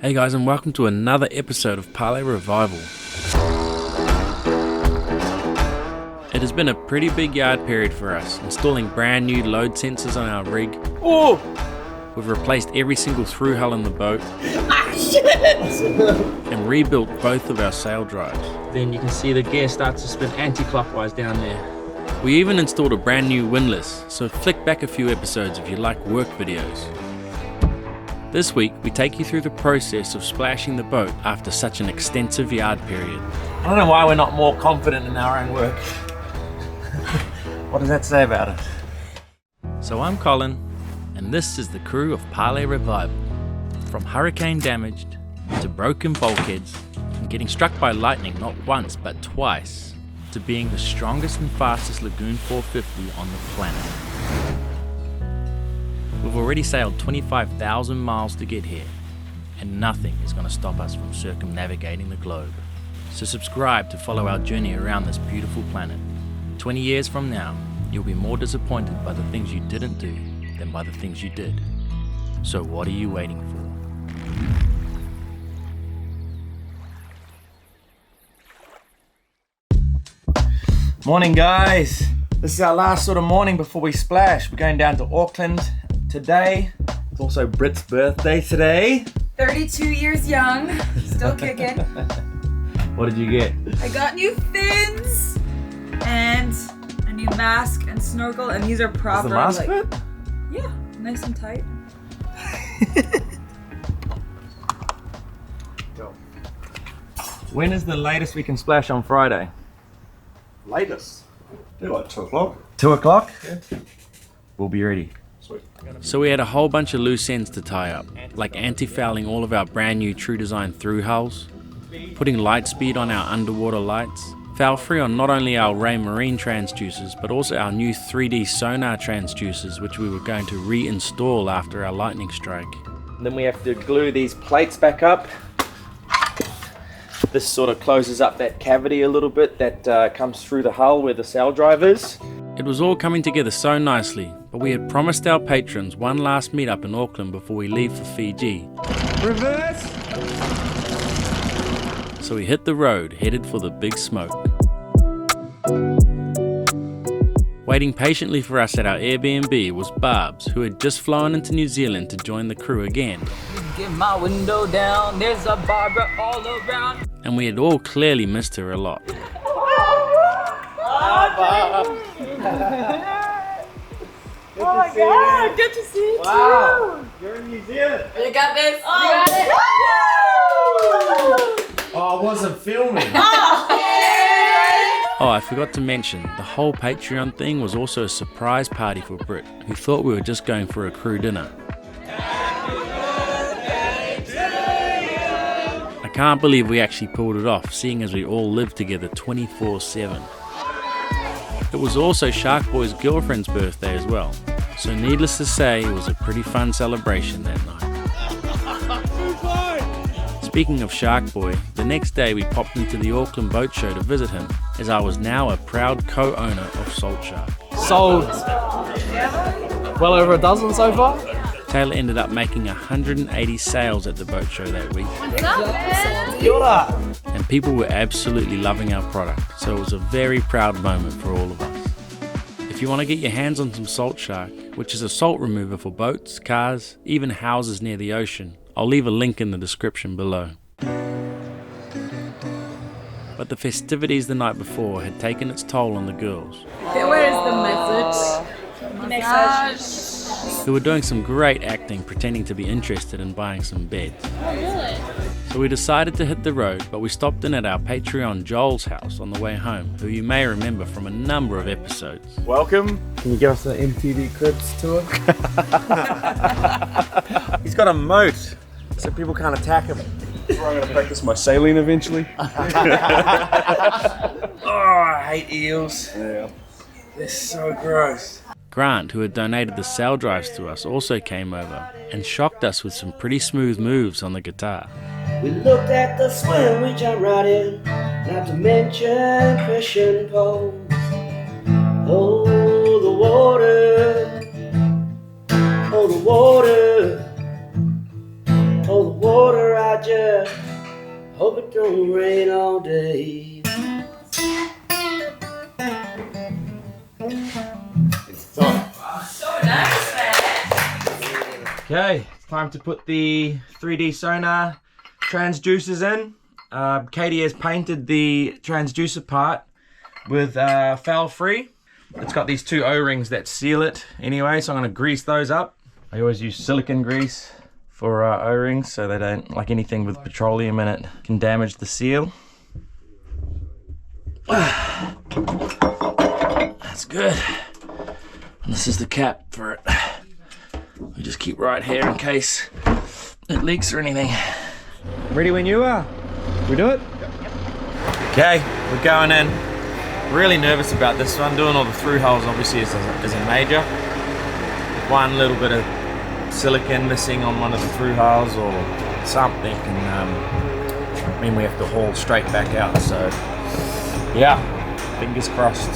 Hey guys, and welcome to another episode of Parlay Revival. It has been a pretty big yard period for us, installing brand new load sensors on our rig. Oh! We've replaced every single through hull in the boat. And rebuilt both of our sail drives. Then you can see the gear starts to spin anti-clockwise down there. We even installed a brand new windlass, so flick back a few episodes if you like work videos. This week, we take you through the process of splashing the boat after such an extensive yard period. I don't know why we're not more confident in our own work. What does that say about us? So I'm Colin, and this is the crew of Parlay Revival. From hurricane damaged, to broken bulkheads, and getting struck by lightning not once but twice, to being the strongest and fastest Lagoon 450 on the planet. We've already sailed 25,000 miles to get here, and nothing is going to stop us from circumnavigating the globe. So subscribe to follow our journey around this beautiful planet. 20 years from now, you'll be more disappointed by the things you didn't do than by the things you did. So what are you waiting for? Morning guys! This is our last sort of morning before we splash. We're going down to Auckland today. It's also Britt's birthday today. 32 years young, still kicking. What did you get? I got new fins and a new mask and snorkel, and these are proper. Is the mask fit? Yeah, nice and tight. When is the latest we can splash on Friday? Latest? Yeah, like 2 o'clock. 2 o'clock? Yeah. We'll be ready. Sweet. So we had a whole bunch of loose ends to tie up, like anti-fouling all of our brand new true design through hulls, putting light speed on our underwater lights, foul free on not only our Ray Marine transducers, but also our new 3D sonar transducers, which we were going to reinstall after our lightning strike. Then we have to glue these plates back up. This sort of closes up that cavity a little bit that comes through the hull where the sail drive is. It was all coming together so nicely, but we had promised our patrons one last meetup in Auckland before we leave for Fiji. Reverse! So we hit the road, headed for the big smoke. Waiting patiently for us at our Airbnb was Barbs, who had just flown into New Zealand to join the crew again. Get my window down, there's a Barbara all around. And we had all clearly missed her a lot. Oh my god, good to see you too. You're in New Zealand. You got this. You got it. Oh, I wasn't filming. Oh, I forgot to mention, the whole Patreon thing was also a surprise party for Britt, who thought we were just going for a crew dinner. I can't believe we actually pulled it off, seeing as we all lived together 24/7. It was also Shark Boy's girlfriend's birthday as well, so needless to say, it was a pretty fun celebration that night. Speaking of Shark Boy, the next day we popped into the Auckland boat show to visit him, as I was now a proud co-owner of Salt Shark. Sold well over a dozen so far. Taylor ended up making 180 sales at the boat show that week. Kia ora. And people were absolutely loving our product, so it was a very proud moment for all of us. If you want to get your hands on some Salt Shark, which is a salt remover for boats, cars, even houses near the ocean, I'll leave a link in the description below. But the festivities the night before had taken its toll on the girls, Where is the message? who were doing some great acting pretending to be interested in buying some beds. So we decided to hit the road, but we stopped in at our Patreon Joel's house on the way home, who you may remember from a number of episodes. Welcome. Can you give us an MTV Cribs tour? He's got a moat, so people can't attack him. I'm going to practice my sailing eventually. Oh, I hate eels. Yeah. They're so gross. Grant, who had donated the sail drives to us, also came over and shocked us with some pretty smooth moves on the guitar. We looked at the swim we jumped right in, not to mention fishing poles. Oh, the water, oh, the water, oh, the water, I just hope it don't rain all day. So nice, man. Okay, it's time to put the 3D sonar transducers in. Katie has painted the transducer part with foul free. It's got these two O-rings that seal it anyway, so I'm going to grease those up. I always use silicone grease for O-rings so they don't, like anything with petroleum in it, can damage the seal. That's good. And this is the cap for it. We just keep right here in case it leaks or anything. Ready when you are. We do it? Okay, we're going in. Really nervous about this one. Doing all the through holes obviously is a major. One little bit of silicone missing on one of the through holes or something can mean we have to haul straight back out. So yeah, fingers crossed.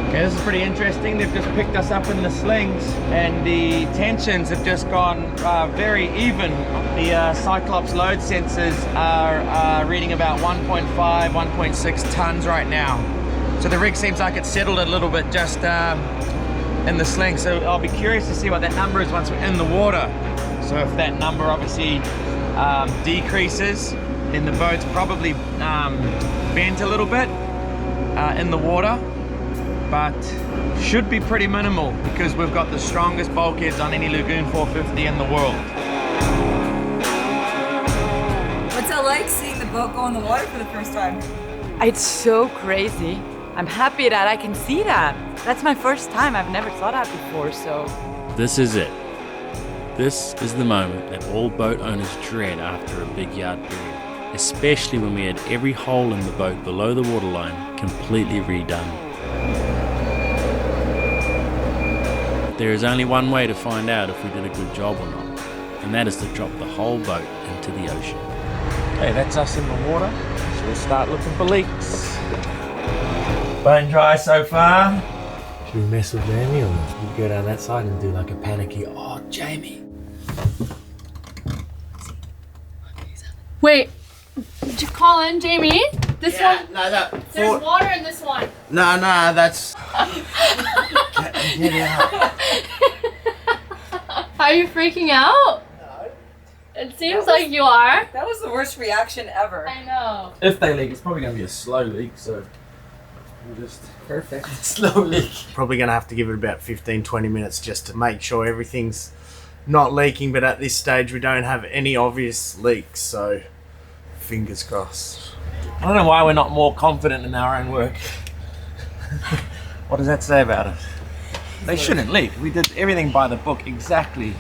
Okay, this is pretty interesting. They've just picked us up in the slings and the tensions have just gone very even. The Cyclops load sensors are reading about 1.5, 1.6 tons right now. So the rig seems like it's settled a little bit just in the sling. So I'll be curious to see what that number is once we're in the water. So if that number obviously decreases, then the boat's probably bent a little bit in the water. But should be pretty minimal because we've got the strongest bulkheads on any Lagoon 450 in the world. What's it like seeing the boat go in the water for the first time? It's so crazy. I'm happy that I can see that. That's my first time. I've never saw that before, so. This is it. This is the moment that all boat owners dread after a big yard period, especially when we had every hole in the boat below the waterline completely redone. There is only one way to find out if we did a good job or not, and that is to drop the whole boat into the ocean. Okay, that's us in the water, so we'll start looking for leaks. Bone dry so far. Should we mess with Jamie or we go down that side and do like a panicky, oh, Jamie? Wait, Colin, Jamie, this one? No, that. There's water in this one. No, that's. Get out. Are you freaking out? No. It seems like you are. That was the worst reaction ever. I know. If they leak, it's probably going to be a slow leak, so we'll just... Perfect. slow leak. Probably going to have to give it about 15-20 minutes just to make sure everything's not leaking, but at this stage we don't have any obvious leaks, so fingers crossed. I don't know why we're not more confident in our own work. What does that say about it? They shouldn't leak. We did everything by the book exactly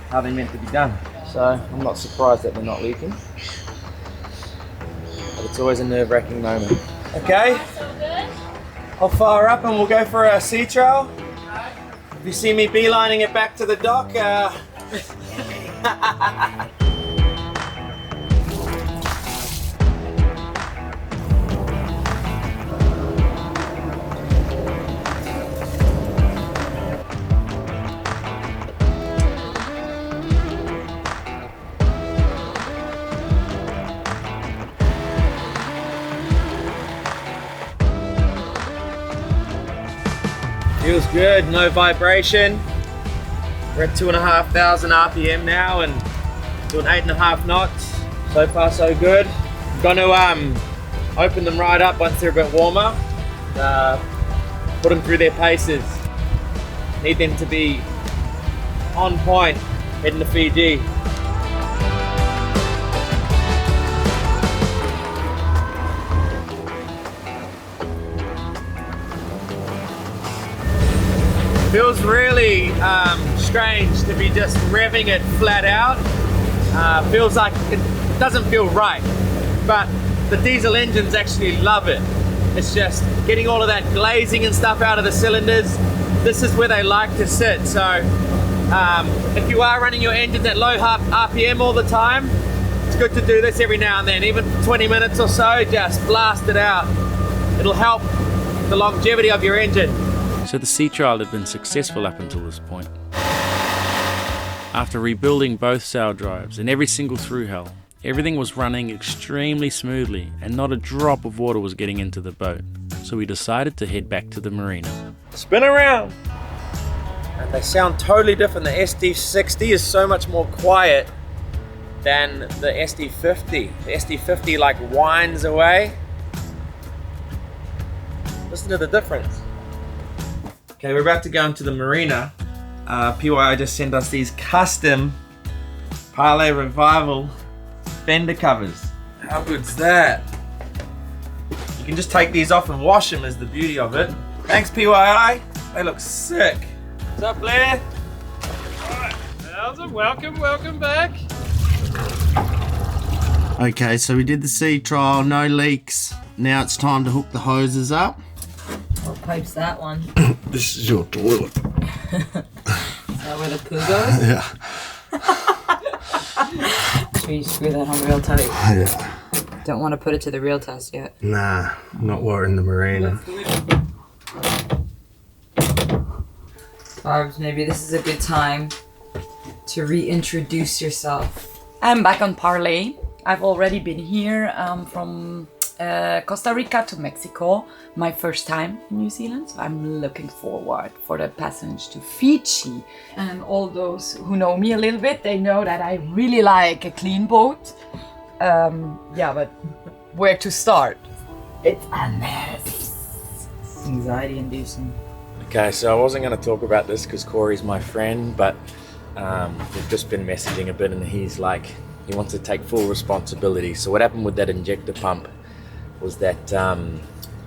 how they meant to be done. So I'm not surprised that they're not leaking. But it's always a nerve-wracking moment. Okay, I'll fire up and we'll go for a sea trail. If you see me beelining it back to the dock, feels good, no vibration. We're at 2,500 RPM now and doing 8.5 knots. So far so good. I'm gonna open them right up once they're a bit warmer. Put them through their paces. Need them to be on point heading to Fiji. Feels really strange to be just revving it flat out. Feels like it doesn't feel right, but the diesel engines actually love it. It's just getting all of that glazing and stuff out of the cylinders. This is where they like to sit. So if you are running your engines at low RPM all the time, it's good to do this every now and then, even for 20 minutes or so, just blast it out. It'll help the longevity of your engine. So the sea trial had been successful up until this point. After rebuilding both sail drives and every single through hull, everything was running extremely smoothly and not a drop of water was getting into the boat. So we decided to head back to the marina. Spin around! And they sound totally different. The SD60 is so much more quiet than the SD50. The SD50 like whines away. Listen to the difference. Okay, we're about to go into the marina. PYI just sent us these custom Parlay Revival fender covers. How good's that? You can just take these off and wash them is the beauty of it. Thanks PYI, they look sick. What's up Blair? How's it? Welcome back. Okay, so we did the sea trial, no leaks. Now it's time to hook the hoses up. What pipe's that one? This is your toilet. Is that where the poo goes? Yeah. Should we screw that on real tight? Yeah. Don't want to put it to the real test yet. Nah, not wearing the marina. Barbs, maybe this is a good time to reintroduce yourself. I'm back on Parlay. I've already been here from Costa Rica to Mexico, my first time in New Zealand. So I'm looking forward for the passage to Fiji. And all those who know me a little bit, they know that I really like a clean boat. Yeah, but where to start? It's a mess. Anxiety inducing. Okay, so I wasn't going to talk about this because Corey's my friend, but we've just been messaging a bit and he's like, he wants to take full responsibility. So what happened with that injector pump was that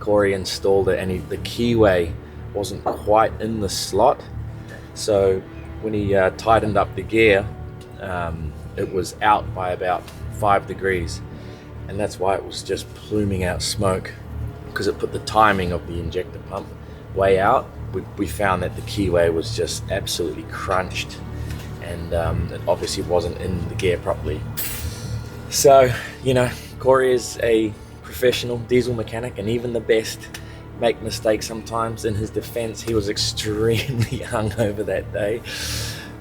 Corey installed it and the keyway wasn't quite in the slot. So when he tightened up the gear, it was out by about 5 degrees. And that's why it was just pluming out smoke, because it put the timing of the injector pump way out. We found that the keyway was just absolutely crunched and it obviously wasn't in the gear properly. So, you know, Corey is a professional diesel mechanic and even the best make mistakes sometimes. In his defense, he was extremely hungover that day.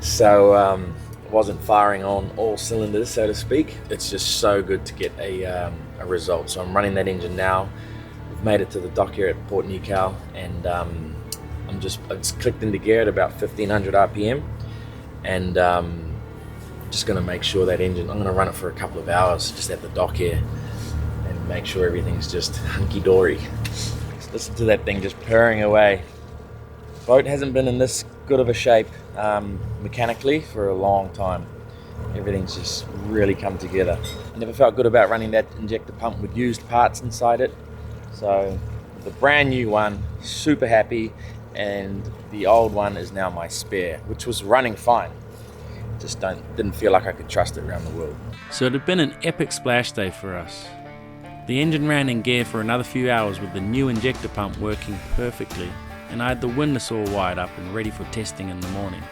So wasn't firing on all cylinders, so to speak. It's just so good to get a result. So I'm running that engine now. We've made it to the dock here at Port Nical and I just clicked into gear at about 1500 RPM and just gonna make sure that engine, I'm gonna run it for a couple of hours just at the dock here and make sure everything's just hunky-dory. Just listen to that thing just purring away. Boat hasn't been in this good of a shape mechanically for a long time. Everything's just really come together. I never felt good about running that injector pump with used parts inside it. So the brand new one, super happy, and the old one is now my spare, which was running fine. Just didn't feel like I could trust it around the world. So it had been an epic splash day for us. The engine ran in gear for another few hours with the new injector pump working perfectly, and I had the windlass all wired up and ready for testing in the morning.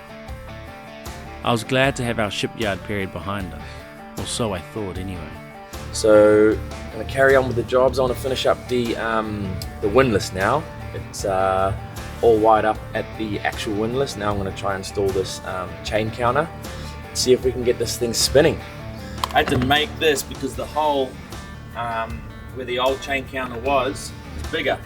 I was glad to have our shipyard period behind us, or so I thought anyway. So I'm going to carry on with the jobs. I want to finish up the windlass now. It's all wired up at the actual windlass. Now I'm going to try and install this chain counter, see if we can get this thing spinning. I had to make this because the hole where the old chain counter was bigger.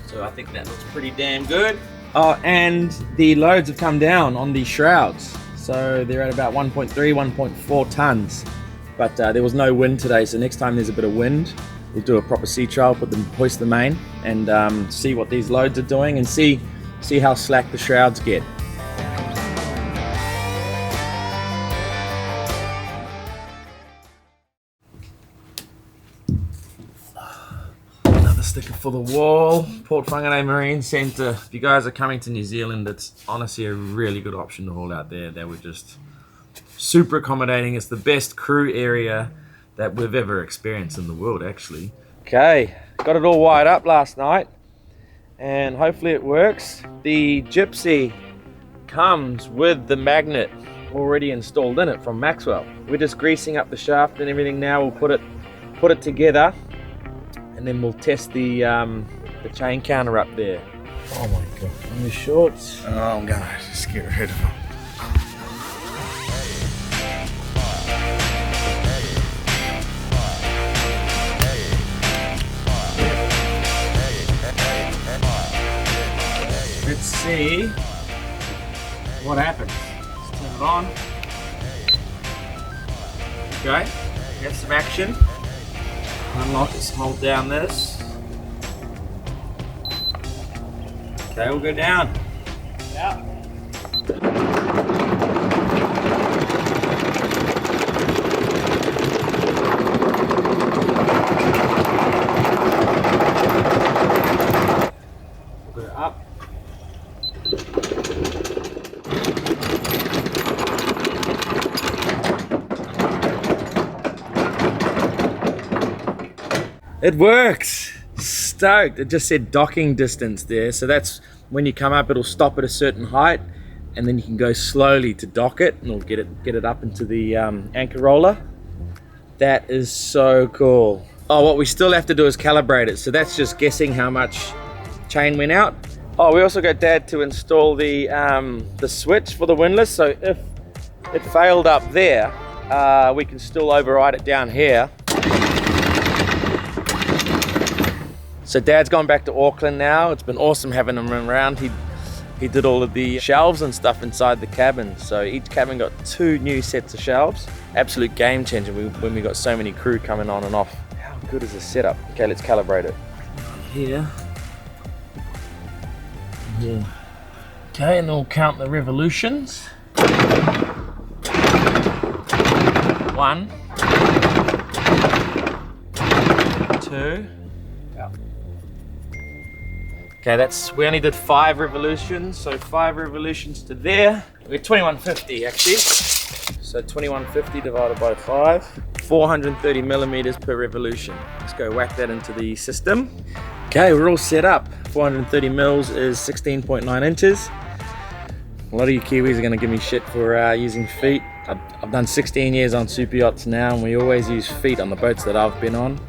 So I think that looks pretty damn good. Oh, and the loads have come down on the shrouds. So they're at about 1.3, 1.4 tons. But there was no wind today, so next time there's a bit of wind, we'll do a proper sea trial, hoist the main, and see what these loads are doing, and see how slack the shrouds get. Another sticker for the wall. Port Whangarei Marine Centre. If you guys are coming to New Zealand, it's honestly a really good option to haul out there. They were just super accommodating. It's the best crew area that we've ever experienced in the world, actually. Okay, got it all wired up last night and hopefully it works. The Gypsy comes with the magnet already installed in it from Maxwell. We're just greasing up the shaft and everything now. We'll put it together and then we'll test the chain counter up there. Oh my god. On the shorts. Oh, I'm gonna just get rid of them. Let's see what happens. Let's turn it on. Okay, get some action. Unlock this, hold down this. Okay, we'll go down. Yeah. We'll go up. It works! Stoked! It just said docking distance there, so that's when you come up, it'll stop at a certain height, and then you can go slowly to dock it, and it'll get it up into the anchor roller. That is so cool. Oh, what we still have to do is calibrate it, so that's just guessing how much chain went out. Oh, we also got Dad to install the switch for the windlass, so if it failed up there, we can still override it down here. So Dad's gone back to Auckland now. It's been awesome having him around. He did all of the shelves and stuff inside the cabin. So each cabin got 2 new sets of shelves. Absolute game changer when we got so many crew coming on and off. How good is this setup? Okay, let's calibrate it. Here. Yeah. Okay, and then we'll count the revolutions. 1, 2. Okay, we only did 5 revolutions, so 5 revolutions to there. We're 2150 actually. So 2150 divided by 5, 430 millimeters per revolution. Let's go whack that into the system. Okay, we're all set up. 430 mils is 16.9 inches. A lot of you Kiwis are gonna give me shit for using feet. I've done 16 years on super yachts now, and we always use feet on the boats that I've been on.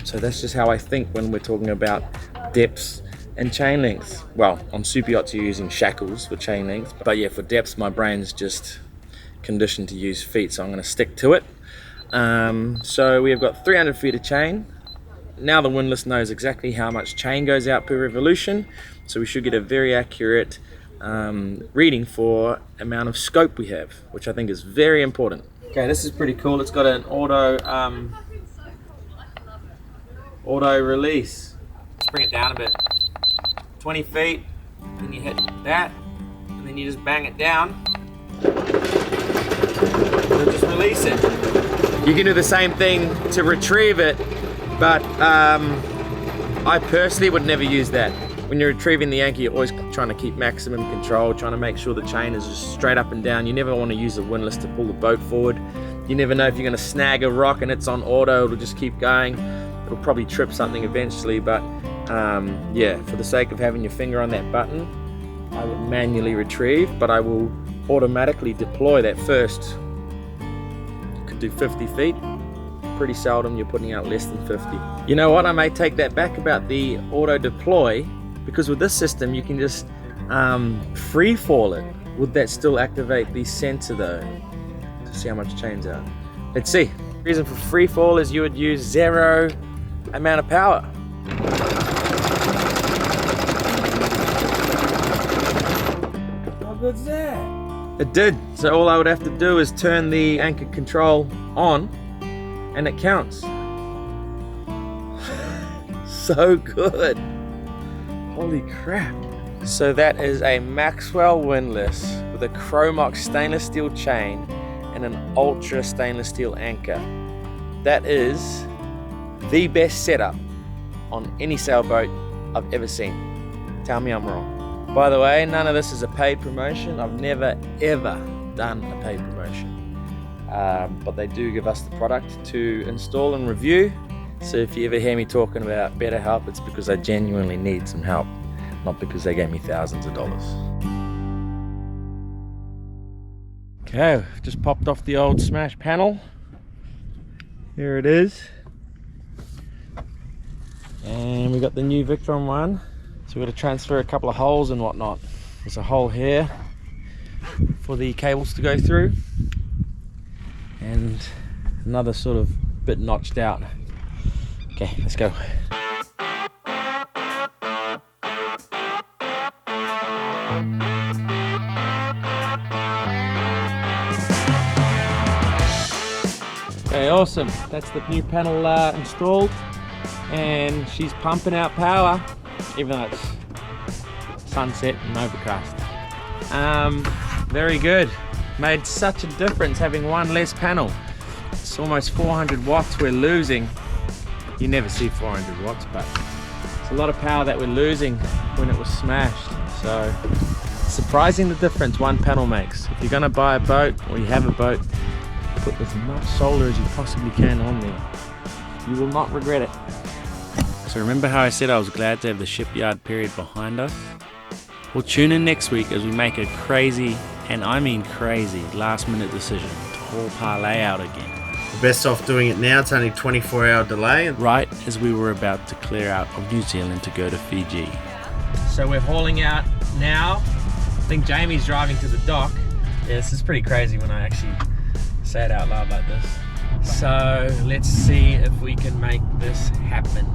So that's just how I think when we're talking about depths and chain lengths. Well, on super yachts you're using shackles for chain lengths, but yeah, for depths my brain's just conditioned to use feet, so I'm going to stick to it. So we have got 300 feet of chain. Now the windlass knows exactly how much chain goes out per revolution, so we should get a very accurate reading for amount of scope we have, which I think is very important. Okay, this is pretty cool. It's got an auto release. Let's bring it down a bit. 20 feet, and you hit that, and then you just bang it down. It'll just release it. You can do the same thing to retrieve it, but I personally would never use that. When you're retrieving the anchor, you're always trying to keep maximum control, trying to make sure the chain is just straight up and down. You never want to use the windlass to pull the boat forward. You never know if you're going to snag a rock and it's on auto, it'll just keep going. It'll probably trip something eventually, but yeah, for the sake of having your finger on that button, I would manually retrieve, but I will automatically deploy that first. You could do 50 feet. Pretty seldom you're putting out less than 50. You know what, I may take that back about the auto deploy, because with this system you can just free fall it. Would that still activate the sensor though, to see how much chain's out? Let's see. The reason for free fall is you would use 0 amount of power. How good's that? It did. So all I would have to do is turn the anchor control on and it counts. So good. Holy crap. So that is a Maxwell windlass with a Chromox stainless steel chain and an ultra stainless steel anchor. That is the best setup on any sailboat I've ever seen. Tell me I'm wrong. By the way, none of this is a paid promotion. I've never ever done a paid promotion. But they do give us the product to install and review. So if you ever hear me talking about better help, it's because I genuinely need some help, not because they gave me thousands of dollars. Okay, just popped off the old smash panel. Here it is. And we got the new Victron one. So we've got to transfer a couple of holes and whatnot. There's a hole here for the cables to go through, and another sort of bit notched out. Okay, let's go. Okay, awesome. That's the new panel installed, and she's pumping out power, even though it's sunset and overcast. Very good. Made such a difference having one less panel. It's almost 400 watts we're losing. You never see 400 watts, but it's a lot of power that we're losing when it was smashed. So surprising the difference one panel makes. If you're gonna buy a boat or you have a boat, put as much solar as you possibly can on there. You will not regret it. So remember how I said I was glad to have the shipyard period behind us? Well, tune in next week as we make a crazy, and I mean crazy, last minute decision to haul Parlay out again. We're best off doing it now. It's only 24-hour delay. Right as we were about to clear out of New Zealand to go to Fiji. So we're hauling out now. I think Jamie's driving to the dock. Yeah, this is pretty crazy when I actually say it out loud like this. So let's see if we can make this happen.